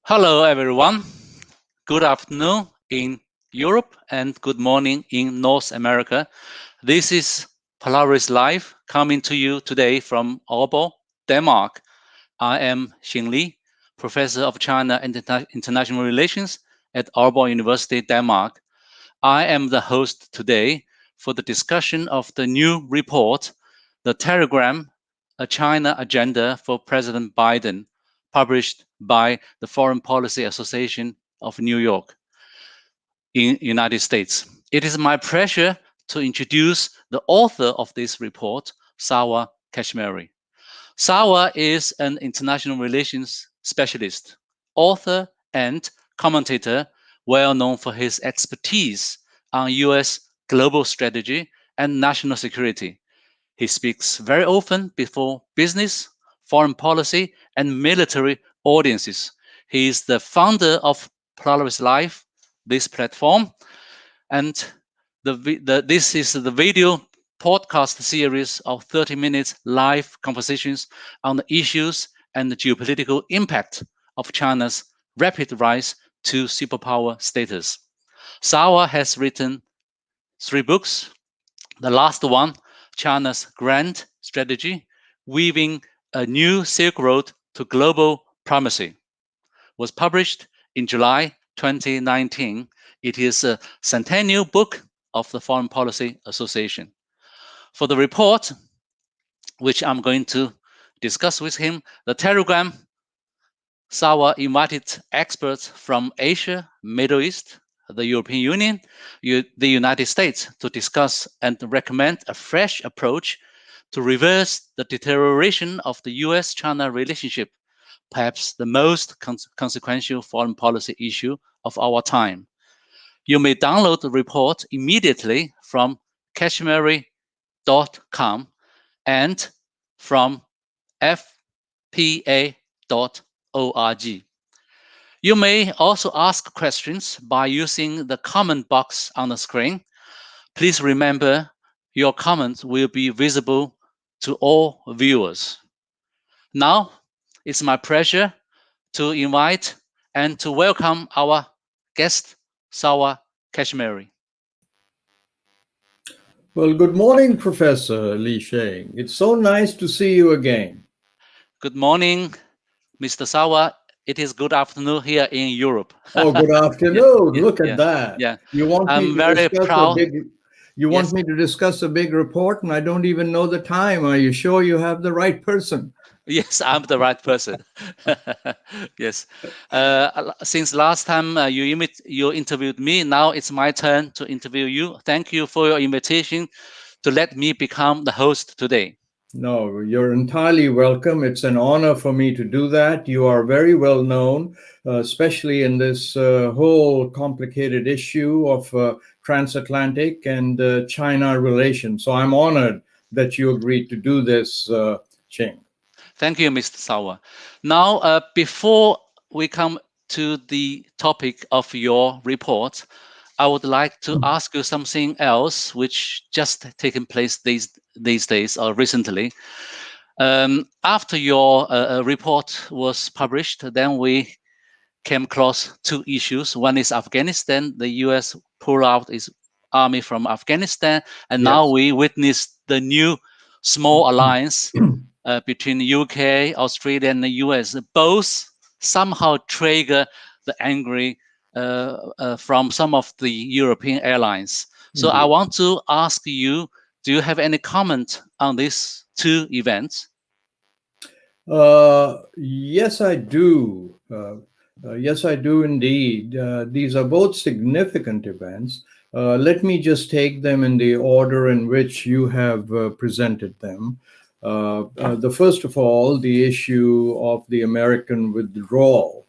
Hello, everyone. Good afternoon in Europe and good morning in North America. This is PolarisLive coming to you today from Aalborg, Denmark. I am Xing, Professor of China and International Relations at Aalborg University, Denmark. I am the host today for the discussion of the new report, the Telegram, a China Agenda for President Biden, published by the Foreign Policy Association of New York in United States. It is my pleasure to introduce the author of this report, Sarwar Kashmeri. Sarwar is an international relations specialist, author, and commentator, well known for his expertise on US global strategy and national security. He speaks very often before business, foreign policy, and military audiences. He is the founder of PolarisLive, this platform, and this is the video podcast series of 30 minutes live conversations on the issues and the geopolitical impact of China's rapid rise to superpower status. Sarwar has written 3 books. The last one, China's Grand Strategy, Weaving a New Silk Road to Global Primacy, was published in July 2019. It is a centennial book of the Foreign Policy Association. For the report, which I'm going to discuss with him, the Telegram, Sarwar invited experts from Asia, Middle East, the European Union, the United States to discuss and recommend a fresh approach to reverse the deterioration of the US-China relationship, perhaps the most consequential foreign policy issue of our time. You may download the report immediately from kashmeri.com and from fpa.org. You may also ask questions by using the comment box on the screen. Please remember your comments will be visible to all viewers. Now, it's my pleasure to invite and to welcome our guest, Sarwar Kashmeri. Well, good morning, Professor Li Sheng. It's so nice to see you again. Good morning, Mr. Sarwar. It is good afternoon here in Europe. Oh, good afternoon. Look at that. Yeah. You want me I'm to very discuss proud. want me to discuss a big report and I don't even know the time. Are you sure you have the right person? Yes, I'm the right person. Yes. Since last time you interviewed me, now it's my turn to interview you. Thank you for your invitation to let me become the host today. No, you're entirely welcome. It's an honor for me to do that. You are very well known, especially in this whole complicated issue of transatlantic and China relations. So I'm honored that you agreed to do this, Ching. Thank you, Mr. Sarwar. Now, before we come to the topic of your report, I would like to ask you something else, which just taken place these days or recently. After your report was published, then we came across 2 issues. One is Afghanistan. The U.S. pulled out its army from Afghanistan, and now we witnessed the new small alliance between the UK, Australia, and the US. Both somehow trigger the angry from some of the European airlines. So I want to ask you, do you have any comment on these 2 events? Yes, I do. Yes, I do indeed. These are both significant events. Let me just take them in the order in which you have presented them. The first of all, the issue of the American withdrawal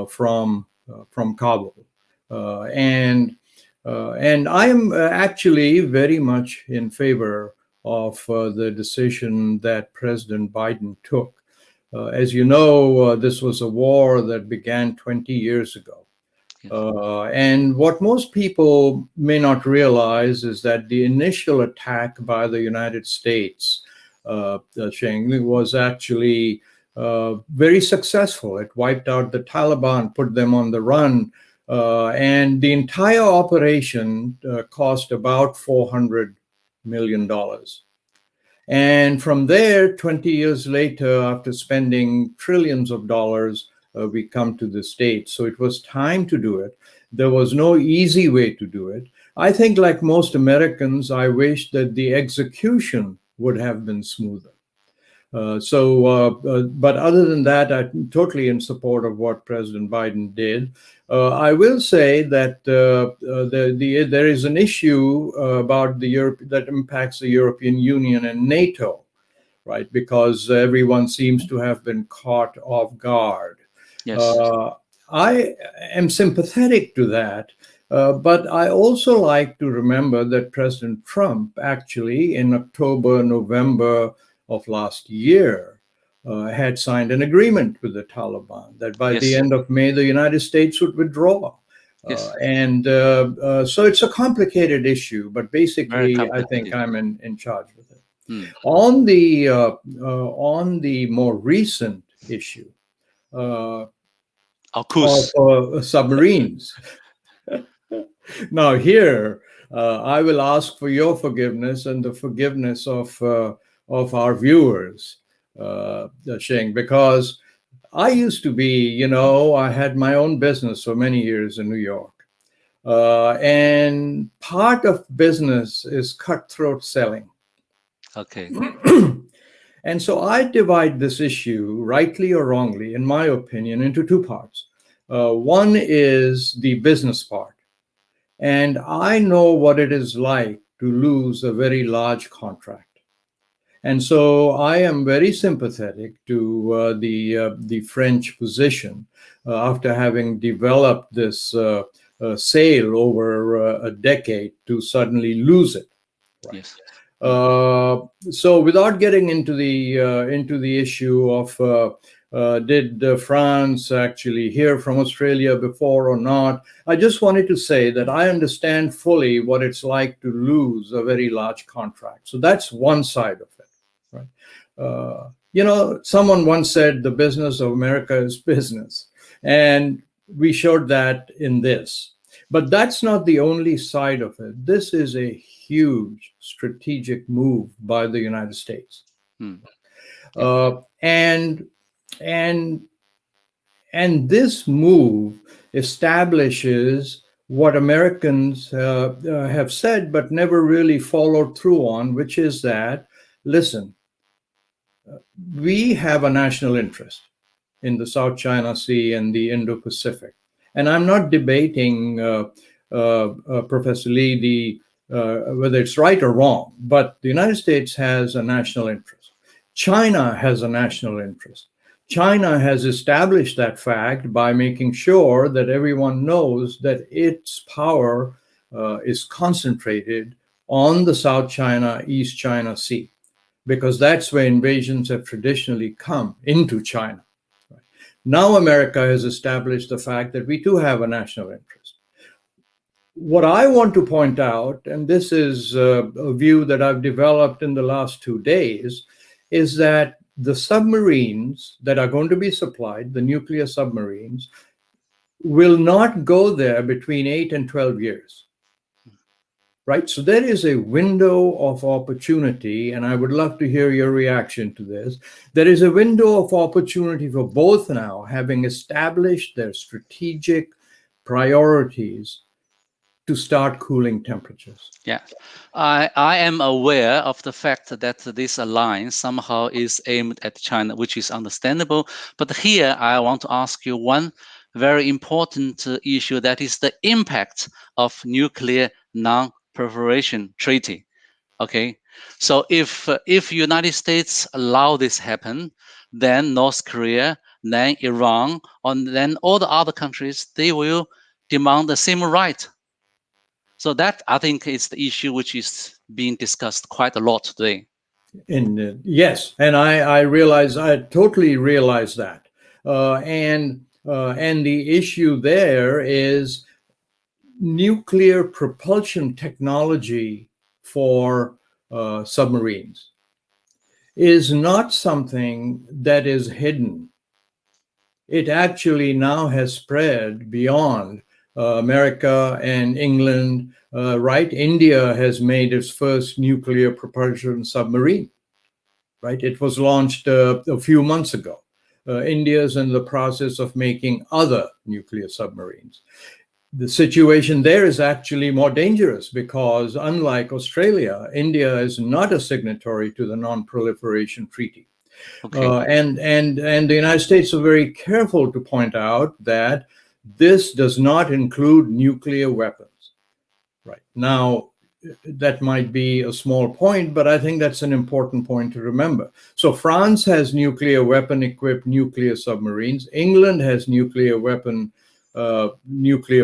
from Kabul, and I am actually very much in favor of the decision that President Biden took. As you know, this was a war that began 20 years ago. And what most people may not realize is that the initial attack by the United States, Sheng, was actually very successful. It wiped out the Taliban, put them on the run, and the entire operation cost about $400 million. And from there, 20 years later, after spending trillions of dollars, we come to the States. So it was time to do it. There was no easy way to do it. I think, like most Americans, I wish that the execution would have been smoother. But other than that, I'm totally in support of what President Biden did. I will say that there is an issue about the Europe that impacts the European Union and NATO, right? Because everyone seems to have been caught off guard. Yes. I am sympathetic to that. But I also like to remember that President Trump actually in October, November of last year had signed an agreement with the Taliban that by the end of May, the United States would withdraw. So it's a complicated issue, but basically I think I'm in charge with it. On the more recent issue of submarines, now here I will ask for your forgiveness and the forgiveness of our viewers, Xing, because I used to be, I had my own business for many years in New York. And part of business is cutthroat selling. Okay. And so I divide this issue, rightly or wrongly, in my opinion, into two parts. One is the business part. And I know what it is like to lose a very large contract. And so I am very sympathetic to the French position after having developed this sale over a decade to suddenly lose it. Right? Yes. So without getting into the issue of did France actually hear from Australia before or not, I just wanted to say that I understand fully what it's like to lose a very large contract. So that's one side of it. Right? Someone once said the business of America is business, and we showed that in this. But that's not the only side of it. This is a huge strategic move by the United States. And this move establishes what Americans have said but never really followed through on, which is that, listen, we have a national interest in the South China Sea and the Indo-Pacific. And I'm not debating, Professor Lee, whether it's right or wrong, but the United States has a national interest. China has a national interest. China has established that fact by making sure that everyone knows that its power is concentrated on the South China, East China Sea, because that's where invasions have traditionally come into China. Now America has established the fact that we do have a national interest. What I want to point out, and this is a view that I've developed in the last 2 days, is that the submarines that are going to be supplied, the nuclear submarines, will not go there between 8 and 12 years. Right? So there is a window of opportunity, and I would love to hear your reaction to this. There is a window of opportunity for both now, having established their strategic priorities, to start cooling temperatures. Yeah, I am aware of the fact that this alliance somehow is aimed at China, which is understandable. But here I want to ask you one very important issue, that is the impact of nuclear non-proliferation treaty. Okay, so if United States allow this happen, then North Korea, then Iran, and then all the other countries, they will demand the same right. So that, I think, is the issue which is being discussed quite a lot today. Yes, and I totally realize that. And the issue there is nuclear propulsion technology for submarines. is not something that is hidden. It actually now has spread beyond America and England, right? India has made its first nuclear propulsion submarine, right? It was launched a few months ago. India is in the process of making other nuclear submarines. The situation there is actually more dangerous because, unlike Australia, India is not a signatory to the Non-Proliferation Treaty. Okay. And the United States are very careful to point out that this does not include nuclear weapons. Right. Now, that might be a small point, but I think that's an important point to remember. So France has nuclear weapon equipped nuclear submarines. England has nuclear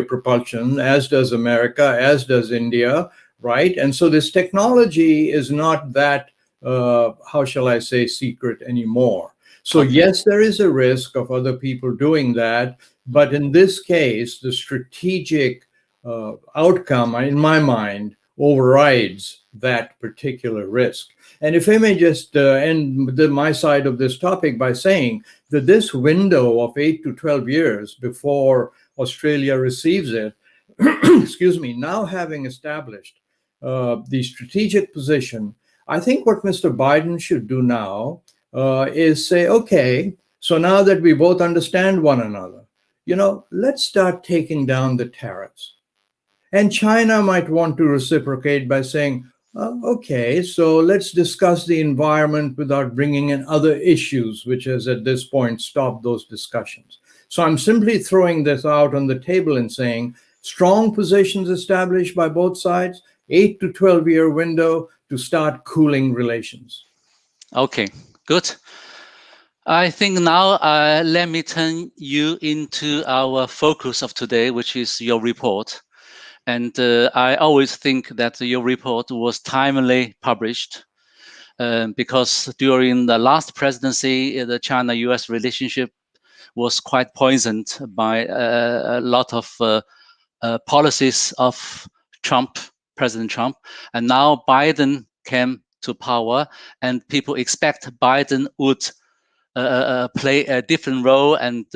propulsion, as does America, as does India, right? And so this technology is not that, how shall I say, secret anymore. So Okay. yes, there is a risk of other people doing that. But in this case, the strategic outcome, in my mind, overrides that particular risk. And if I may just end my side of this topic by saying that this window of 8 to 12 years before Australia receives it, excuse me, now having established the strategic position, I think what Mr. Biden should do now is say, okay, so now that we both understand one another, let's start taking down the tariffs. And China might want to reciprocate by saying, okay, so let's discuss the environment without bringing in other issues, which has at this point stopped those discussions. So I'm simply throwing this out on the table and saying, strong positions established by both sides, 8 to 12-year window to start cooling relations. Okay, good. I think now let me turn you into our focus of today, which is your report. And I always think that your report was timely published because during the last presidency, the China-US relationship was quite poisoned by a lot of policies of President Trump. And now Biden came to power, and people expect Biden would play a different role and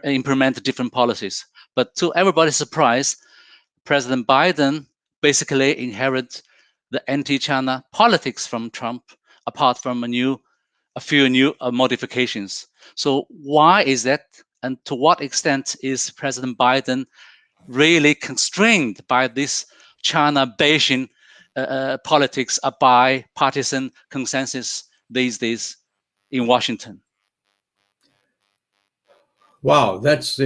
implement different policies. But to everybody's surprise, President Biden basically inherited the anti-China politics from Trump, apart from a few new modifications. So why is that? And to what extent is President Biden really constrained by this China-Beijing politics, a bipartisan consensus these days in Washington? Wow, that's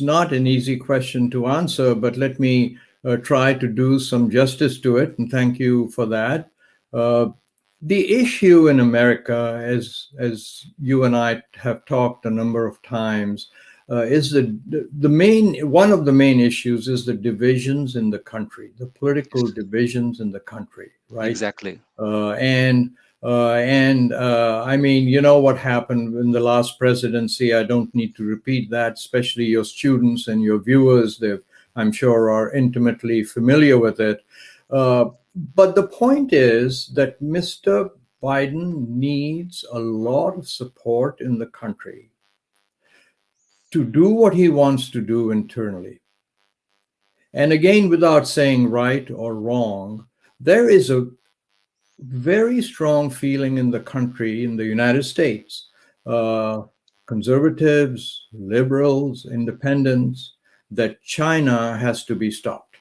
not an easy question to answer, but let me try to do some justice to it, and thank you for that. The issue in America, as you and I have talked a number of times, is one of the main issues is the divisions in the country, the political divisions in the country, right? Exactly. I mean, you know what happened in the last presidency. I don't need to repeat that, especially your students and your viewers. They, I'm sure, are intimately familiar with it. But the point is that Mr. Biden needs a lot of support in the country to do what he wants to do internally. And again, without saying right or wrong, there is a very strong feeling in the country, in the United States, conservatives, liberals, independents, that China has to be stopped,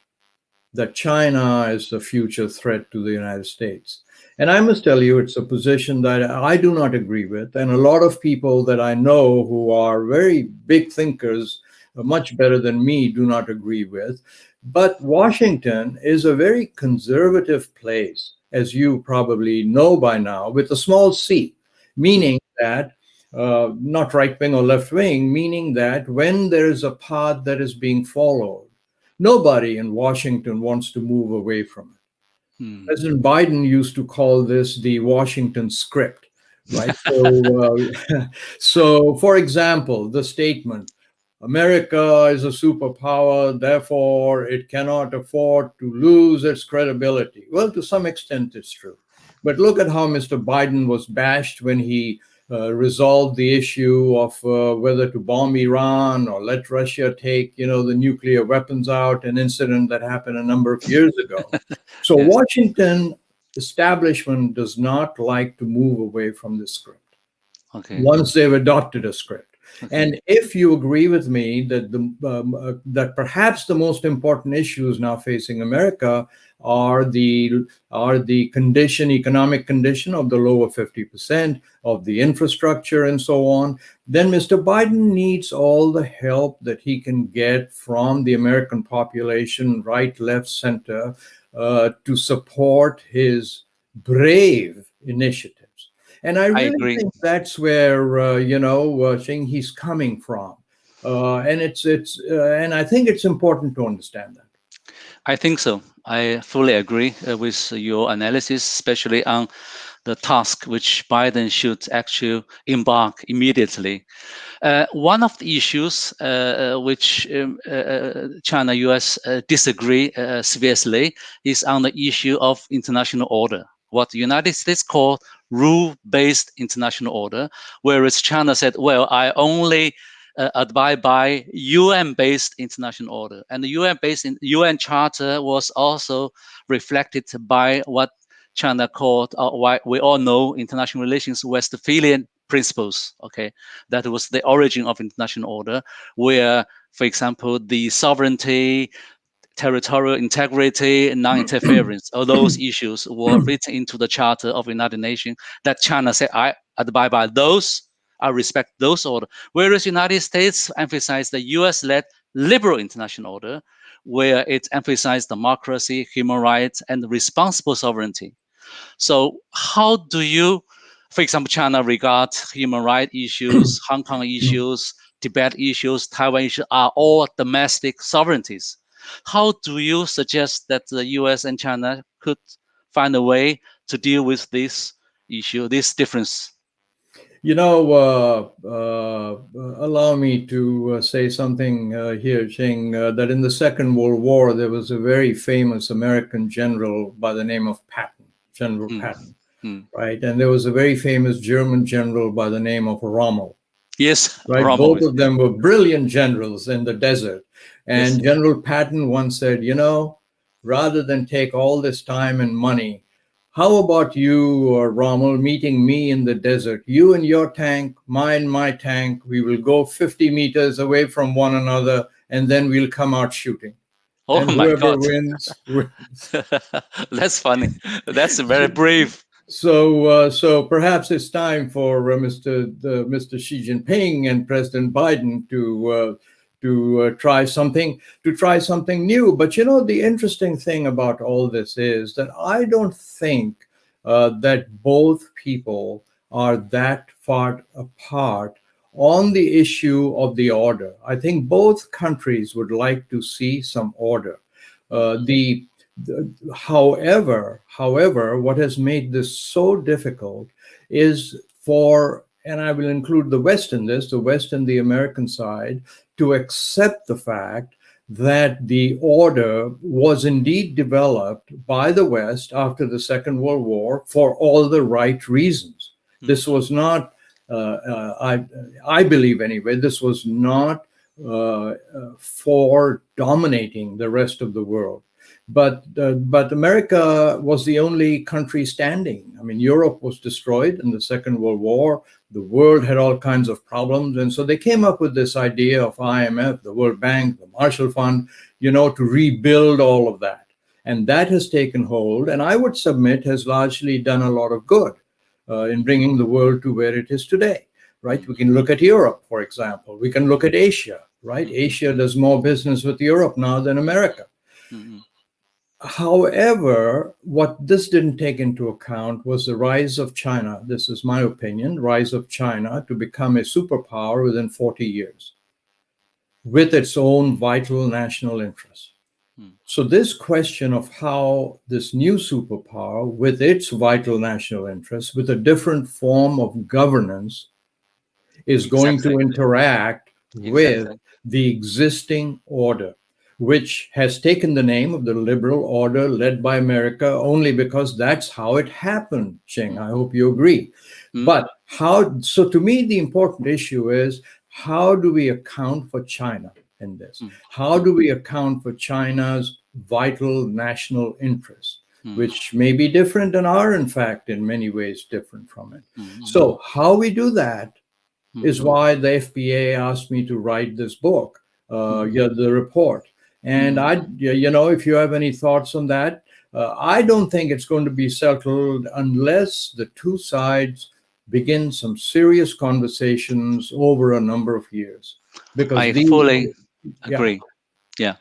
that China is the future threat to the United States. And I must tell you, it's a position that I do not agree with. And a lot of people that I know who are very big thinkers, much better than me, do not agree with. But Washington is a very conservative place, as you probably know by now, with a small c, meaning that not right wing or left wing, meaning that when there is a path that is being followed, nobody in Washington wants to move away from it. President Biden used to call this the Washington script, right? So, for example, the statement, America is a superpower, therefore it cannot afford to lose its credibility. Well, to some extent, it's true. But look at how Mr. Biden was bashed when he resolved the issue of whether to bomb Iran or let Russia take, the nuclear weapons out, an incident that happened a number of years ago. So Yes. Washington establishment does not like to move away from the script Okay. once they've adopted a script. Okay. And if you agree with me that that perhaps the most important issues now facing America are the economic condition of the lower 50%, of the infrastructure and so on, then Mr. Biden needs all the help that he can get from the American population, right, left, center, to support his brave initiatives. And I I really agree. think that's where Xing, he's coming from, and and I think it's important to understand that. I think so. I fully agree with your analysis, especially on the task which Biden should actually embark immediately. One of the issues which China, US disagree seriously is on the issue of international order, what the United States call rule-based international order, whereas China said, well, I only abide by UN-based international order. And the UN-based UN Charter was also reflected by what China called, why we all know, international relations Westphalian principles. Okay, that was the origin of international order, where, for example, the sovereignty, territorial integrity, and non-interference, all those issues were written into the Charter of the United Nations. That China said, I abide by those. I respect those orders. Whereas United States emphasized the US-led liberal international order, where it emphasized democracy, human rights, and responsible sovereignty. So how do you, for example, China regard human rights issues, Hong Kong issues, Tibet issues, Taiwan issues are all domestic sovereignties. How do you suggest that the US and China could find a way to deal with this issue, this difference? Allow me to say something here, Xing, that in the Second World War, there was a very famous American general by the name of Patton, General Mm, Patton, mm. right? And there was a very famous German general by the name of Rommel, Yes, right? Both Romovich. of Yeah. them were brilliant generals in the desert. Yes. And General Patton once said, rather than take all this time and money, how about you, Rommel, meeting me in the desert? You in your tank, mine my tank. We will go 50 meters away from one another, and then we'll come out shooting. Oh And my whoever God. wins, wins. That's funny. That's very brave. So perhaps it's time for Mr. Xi Jinping and President Biden to try something new. But the interesting thing about all this is that I don't think that both people are that far apart on the issue of the order. I think both countries would like to see some order. The However, what has made this so difficult is and I will include the West in this, the West and the American side, to accept the fact that the order was indeed developed by the West after the Second World War for all the right reasons. This was not, I believe anyway, this was not for dominating the rest of the world. But America was the only country standing. I mean, Europe was destroyed in the Second World War. The world had all kinds of problems. And so they came up with this idea of IMF, the World Bank, the Marshall Fund, to rebuild all of that. And that has taken hold, and I would submit has largely done a lot of good in bringing the world to where it is today, right? We can look at Europe, for example. We can look at Asia, right? Asia does more business with Europe now than America. Mm-hmm. However, what this didn't take into account was the rise of China. This is my opinion, rise of China to become a superpower within 40 years with its own vital national interests. So this question of how this new superpower with its vital national interests, with a different form of governance, is going Exactly. to interact with Exactly. the existing order. which has taken the name of the liberal order led by America only because that's how it happened, Xing. I hope you agree. But so to me, the important issue is, how do we account for China in this? How do we account for China's vital national interests, which may be different and are, in fact, in many ways different from it? So how we do that is why the FPA asked me to write this book, the report. And if you have any thoughts on that, I don't think it's going to be settled unless the two sides begin some serious conversations over a number of years. Because I fully agree. Yeah.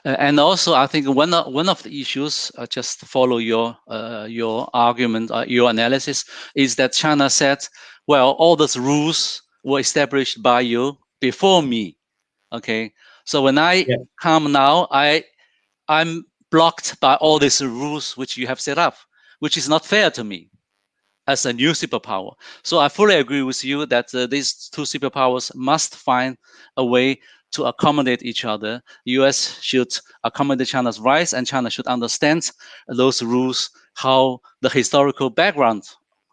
And also, I think one of the issues, just to follow your argument, your analysis, is that China said, well, all those rules were established by you before me. Okay, so when I come now, I'm blocked by all these rules which you have set up, which is not fair to me as a new superpower. So I fully agree with you that these two superpowers must find a way to accommodate each other. US should accommodate China's rights, and China should understand those rules, how the historical background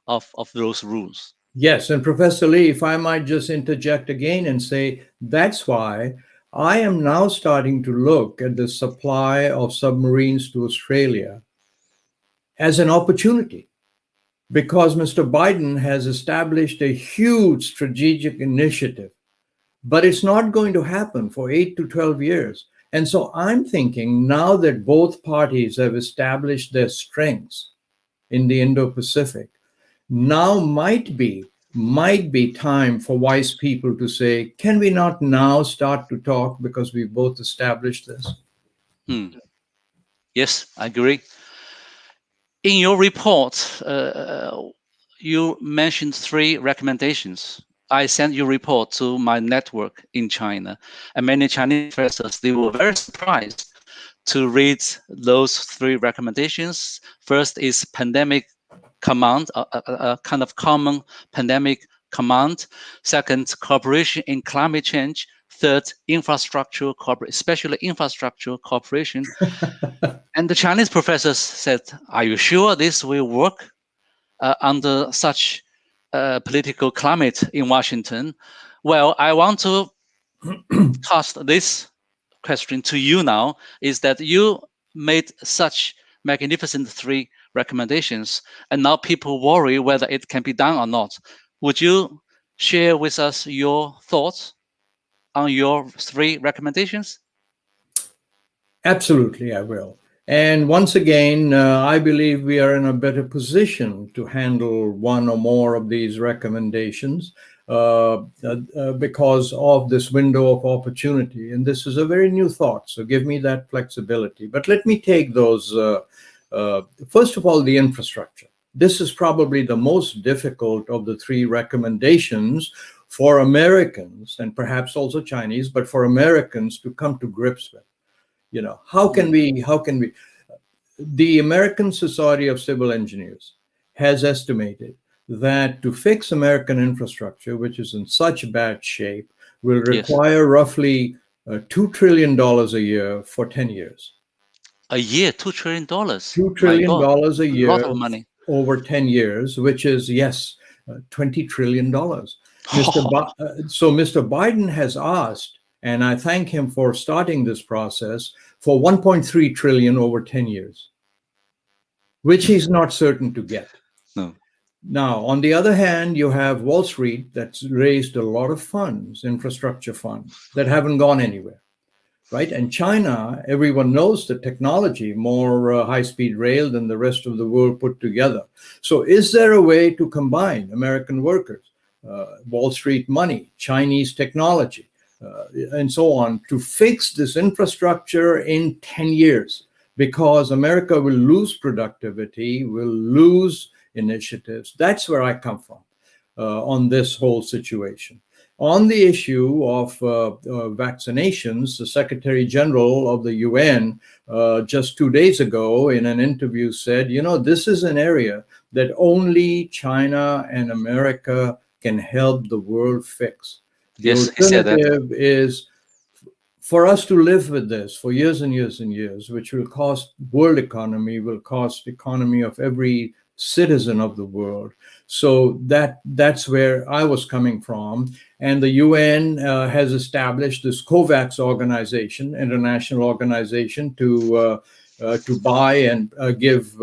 of those rules. Yes, and Professor Lee, if I might just interject again and say, that's why I am now starting to look at the supply of submarines to Australia as an opportunity, because Mr. Biden has established a huge strategic initiative, but it's not going to happen for 8 to 12 years. And so I'm thinking, now that both parties have established their strengths in the Indo-Pacific, now might be time for wise people to say, can we not now start to talk because we've both established this? Yes, I agree. In your report, you mentioned 3 recommendations. I sent your report to my network in China, and many Chinese professors, they were very surprised to read those 3 recommendations. First is pandemic command, a kind of common pandemic command. Second, cooperation in climate change. Third, infrastructure cooperation, especially infrastructure cooperation. And the Chinese professors said, are you sure this will work under such political climate in Washington? Well, I want to cast this question to you now, is that you made such magnificent 3 recommendations, and now people worry whether it can be done or not. Would you share with us your thoughts on your 3 recommendations? Absolutely, I will. And once again, I believe we are in a better position to handle one or more of these recommendations because of this window of opportunity. And this is a very new thought, so give me that flexibility. But let me take those, first of all, the infrastructure. This is probably the most difficult of the 3 recommendations for Americans, and perhaps also Chinese, but for Americans to come to grips with. How can we, the American Society of Civil Engineers has estimated that to fix American infrastructure, which is in such bad shape, will require roughly $2 trillion a year for 10 years. A year, $2 trillion? $2 trillion a year, a lot of money. Over 10 years, which is, $20 trillion. So Mr. Biden has asked, and I thank him for starting this process, for 1.3 trillion over 10 years, which he's not certain to get. No. Now, on the other hand, you have Wall Street that's raised a lot of funds, infrastructure funds, that haven't gone anywhere, right? And China, everyone knows the technology, more high-speed rail than the rest of the world put together. So is there a way to combine American workers, Wall Street money, Chinese technology, and so on, to fix this infrastructure in 10 years? Because America will lose productivity, will lose initiatives. That's where I come from on this whole situation. On the issue of vaccinations, the Secretary General of the UN just 2 days ago in an interview said, this is an area that only China and America can help the world fix. The alternative is for us to live with this for years and years and years, which will cost world economy, will cost economy of every citizen of the world. So that's where I was coming from. And the UN has established this COVAX organization, international organization, to buy and give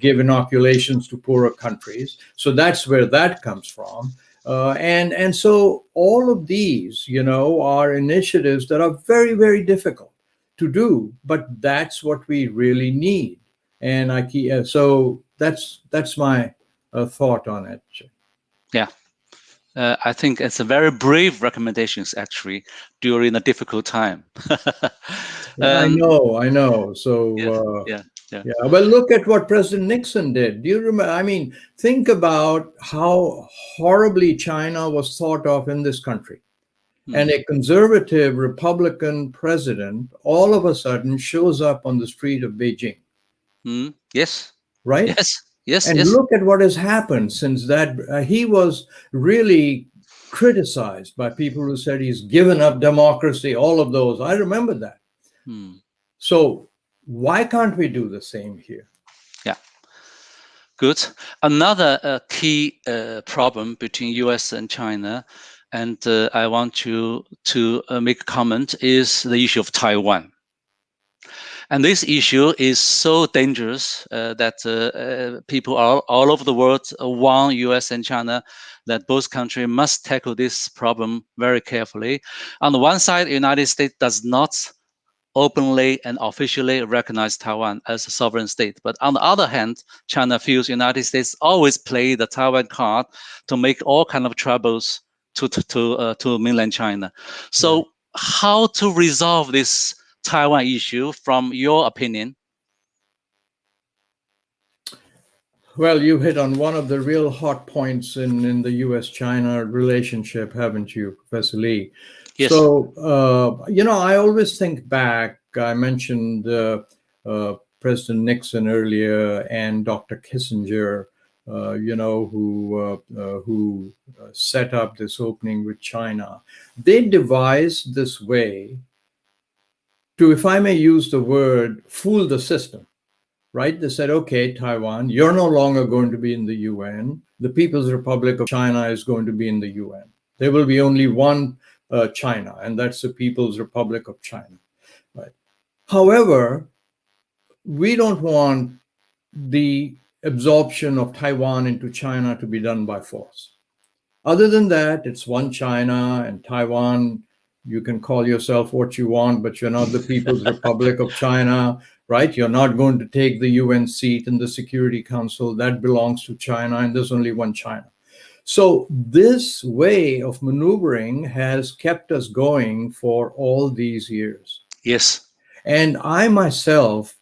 inoculations to poorer countries. So that's where that comes from. And so all of these, are initiatives that are very, very difficult to do, but that's what we really need. And so that's my thought on it. Yeah. I think it's a very brave recommendations actually during a difficult time. I know. So yeah. Well, look at what President Nixon did. Do you remember? I mean, think about how horribly China was thought of in this country. And a conservative Republican president all of a sudden shows up on the street of Beijing. Yes. Right? Yes. And look at what has happened since that. He was really criticized by people who said he's given up democracy, all of those. I remember that. So why can't we do the same here? Yeah. Good. Another key problem between US and China, and I want you to make a comment, is the issue of Taiwan. And this issue is so dangerous that people all over the world warn US and China that both countries must tackle this problem very carefully. On the one side, the United States does not openly and officially recognize Taiwan as a sovereign state. But on the other hand, China feels the United States always play the Taiwan card to make all kind of troubles to mainland China. So how to resolve this Taiwan issue from your opinion? Well, you hit on one of the real hot points in the US-China relationship, haven't you, Professor Lee? Yes. So, I always think back, I mentioned President Nixon earlier and Dr. Kissinger, who set up this opening with China. They devised this way to, if I may use the word, fool the system. Right? They said, okay, Taiwan, you're no longer going to be in the UN. The People's Republic of China is going to be in the UN. There will be only one China, and that's the People's Republic of China. Right? However, we don't want the absorption of Taiwan into China to be done by force. Other than that, it's one China, and Taiwan, you can call yourself what you want, but you're not the People's Republic of China. Right? You're not going to take the UN seat in the Security Council. That belongs to China, and there's only one China. So this way of maneuvering has kept us going for all these years. Yes. And I myself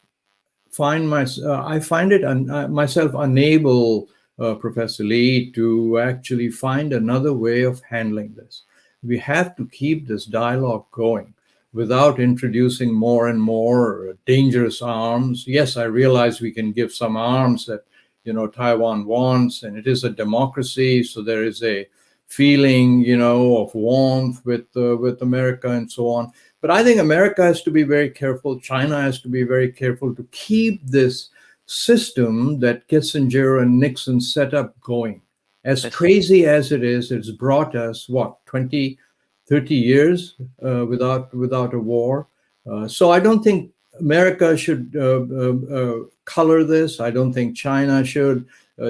find myself unable, Professor Lee, to actually find another way of handling this. We have to keep this dialogue going without introducing more and more dangerous arms. Yes, I realize we can give some arms that, Taiwan wants, and it is a democracy, so there is a feeling, of warmth with America and so on. But I think America has to be very careful. China has to be very careful to keep this system that Kissinger and Nixon set up going. As crazy as it is, it's brought us, 20, 30 years without a war. So I don't think America should color this. I don't think China should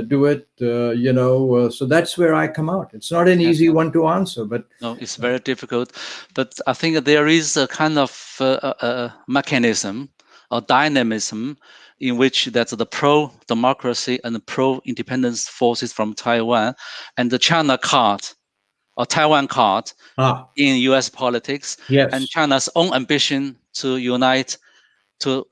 do it, so that's where I come out. It's not an easy one to answer, but no, it's very difficult. But I think there is a kind of mechanism or dynamism in which that's the pro-democracy and the pro-independence forces from Taiwan and the China card or Taiwan card in US politics, and China's own ambition to unite, to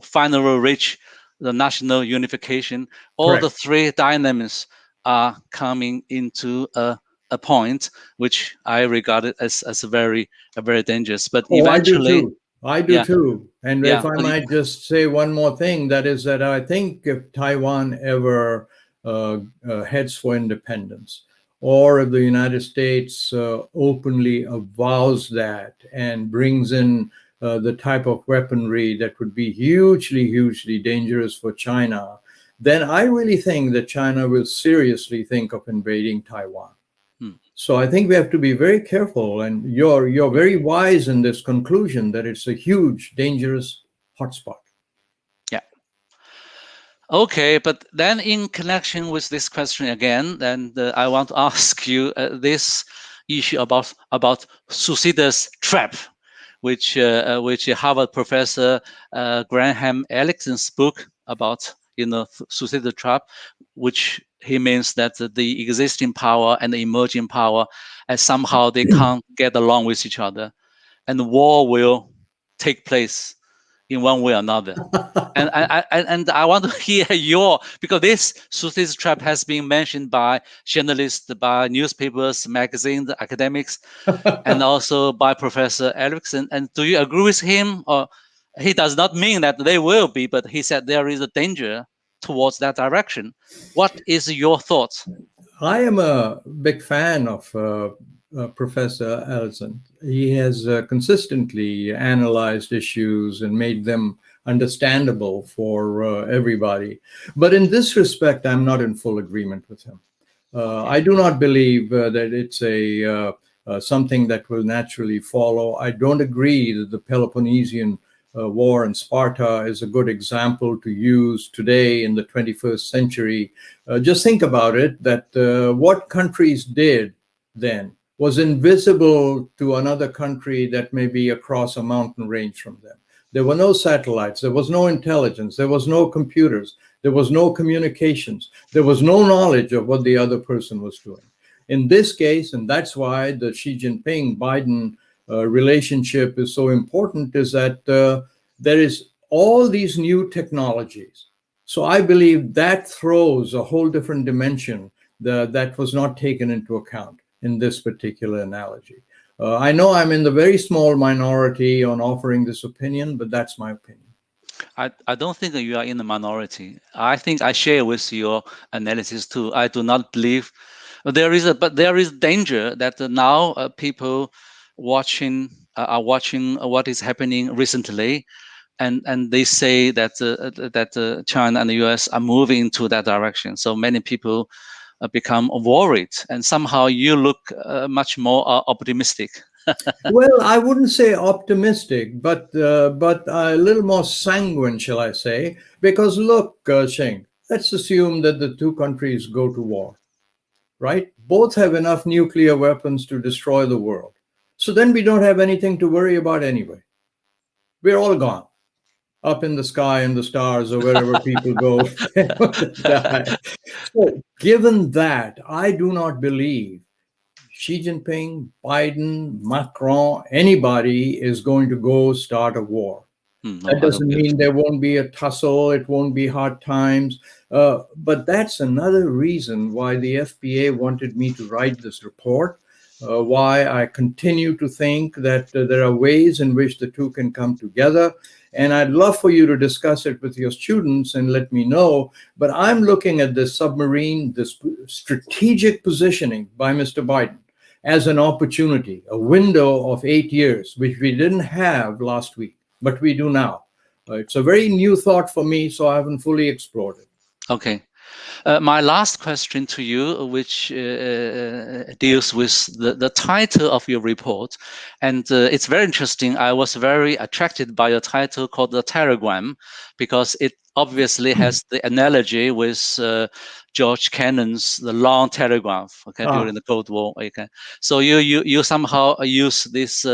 finally reach the national unification. All the three dynamics are coming into a point which I regard it as very dangerous. But eventually, I do too. And if I might just say one more thing, that is that I think if Taiwan ever heads for independence, or if the United States openly avows that and brings in the type of weaponry that would be hugely, hugely dangerous for China, then I really think that China will seriously think of invading Taiwan. So I think we have to be very careful, and you're very wise in this conclusion that it's a huge, dangerous hotspot. Yeah. Okay, but then in connection with this question again, then I want to ask you this issue about Suicidal's trap, which Harvard professor Graham Ellickson's book about suicidal trap, which he means that the existing power and the emerging power, and somehow they can't get along with each other, and war will take place in one way or another. And I want to hear because this suicide trap has been mentioned by journalists, by newspapers, magazines, academics, and also by Professor Erickson. And do you agree with him? Or he does not mean that they will be, but he said there is a danger towards that direction. What is your thoughts? I am a big fan of Professor Ellison. He has consistently analyzed issues and made them understandable for everybody. But in this respect, I'm not in full agreement with him. I do not believe that it's something that will naturally follow. I don't agree that the Peloponnesian war in Sparta is a good example to use today in the 21st century. Just think about it, that what countries did then was invisible to another country that may be across a mountain range from them. There were no satellites, there was no intelligence, there was no computers, there was no communications, there was no knowledge of what the other person was doing. In this case, and that's why the Xi Jinping-Biden relationship is so important, is that there is all these new technologies. So I believe that throws a whole different dimension that was not taken into account in this particular analogy. I know I'm in the very small minority on offering this opinion, but that's my opinion. I don't think you are in the minority. I think I share with your analysis too. I do not believe there is danger that now people are watching what is happening recently, and they say that China and the US are moving into that direction. So many people become worried, and somehow you look much more optimistic. Well, I wouldn't say optimistic, but a little more sanguine, shall I say? Because look, Xing, let's assume that the two countries go to war, right? Both have enough nuclear weapons to destroy the world. So then we don't have anything to worry about anyway. We're all gone, up in the sky and the stars or wherever people go. So given that, I do not believe Xi Jinping, Biden, Macron, anybody is going to go start a war. That doesn't mean there won't be a tussle, it won't be hard times. But that's another reason why the FPA wanted me to write this report, why I continue to think that there are ways in which the two can come together. And I'd love for you to discuss it with your students and let me know. But I'm looking at this submarine, this strategic positioning by Mr. Biden as an opportunity, a window of 8 years, which we didn't have last week, but we do now. It's a very new thought for me, so I haven't fully explored it. Okay. My last question to you, which deals with the title of your report, and it's very interesting. I was very attracted by your title called The Telegram, because it obviously has the analogy with George Kennan's The Long Telegraph, during the Cold War. Okay. So you somehow use this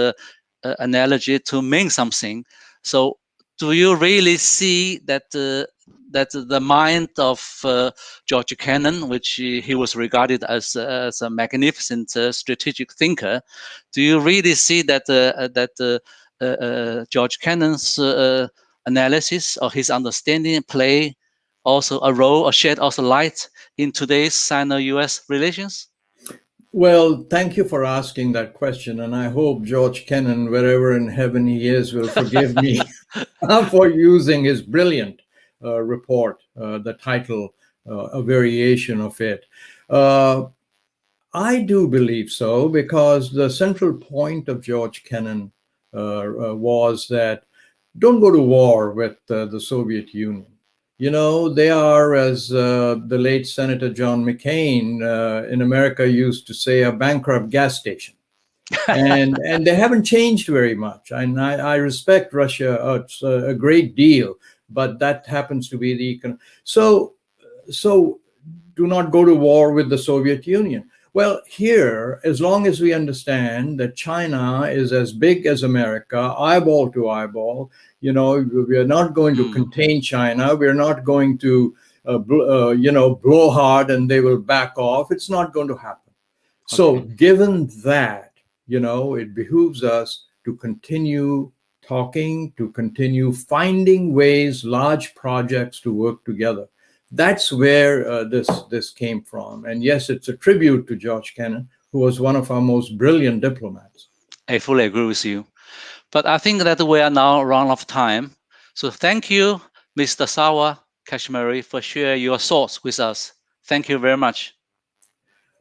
analogy to mean something. So do you really see that the mind of George Kennan, which he was regarded as a magnificent strategic thinker, do you really see that George Kennan's analysis or his understanding play also a role or shed also light in today's Sino-US relations? Well, thank you for asking that question, and I hope George Kennan, wherever in heaven he is, will forgive me for using his brilliant report, the title, a variation of it. I do believe so, because the central point of George Kennan was that don't go to war with the Soviet Union. You know, they are, as the late Senator John McCain in America used to say, a bankrupt gas station. And they haven't changed very much. And I respect Russia a great deal, but that happens to be the so do not go to war with the Soviet Union. Well, here, as long as we understand that China is as big as America, eyeball to eyeball, you know, we are not going to contain China. We're not going to, blow hard and they will back off. It's not going to happen. So, Okay. given that, you know, it behooves us to continue talking, to continue finding ways, large projects to work together. That's where this came from. And yes, it's a tribute to George Kennan, who was one of our most brilliant diplomats. I fully agree with you. But I think that we are now run out of time. So thank you, Mr. Sarwar Kashmeri, for sharing your thoughts with us. Thank you very much.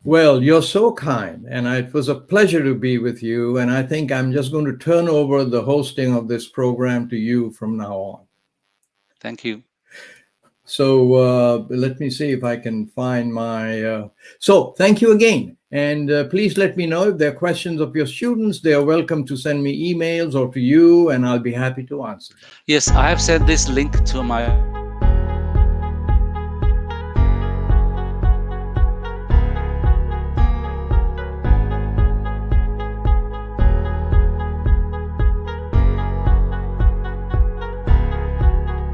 Well, you're so kind, and it was a pleasure to be with you. And I think I'm just going to turn over the hosting of this program to you from now on. Thank you. So let me see if I can find my. So thank you again. And please let me know if there are questions of your students. They are welcome to send me emails or to you, and I'll be happy to answer them. Yes, I have sent this link to my